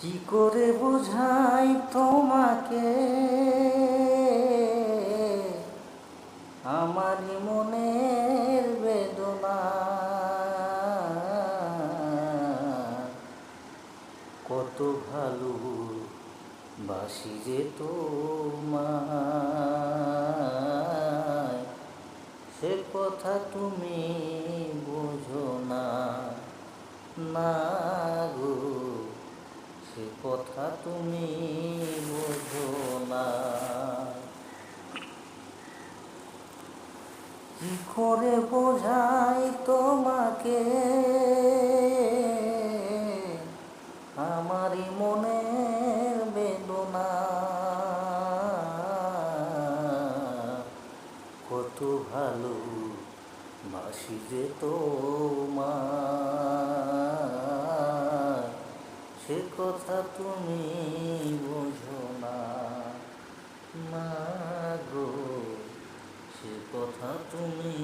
কি করে বোঝাই তোমাকে আমারই মনের বেদনা, কত ভালো বাসি যে তোমায়, সে কথা তুমি বোঝো না, না গো, সে কথা তুমি বোঝো না। কি করে বোঝাই তোমাকে আমারই মনের বেদনা, কত ভালো বাসি যে তোমায়, সে কথা তুমি বোঝো না, না গো, সে কথা তুমি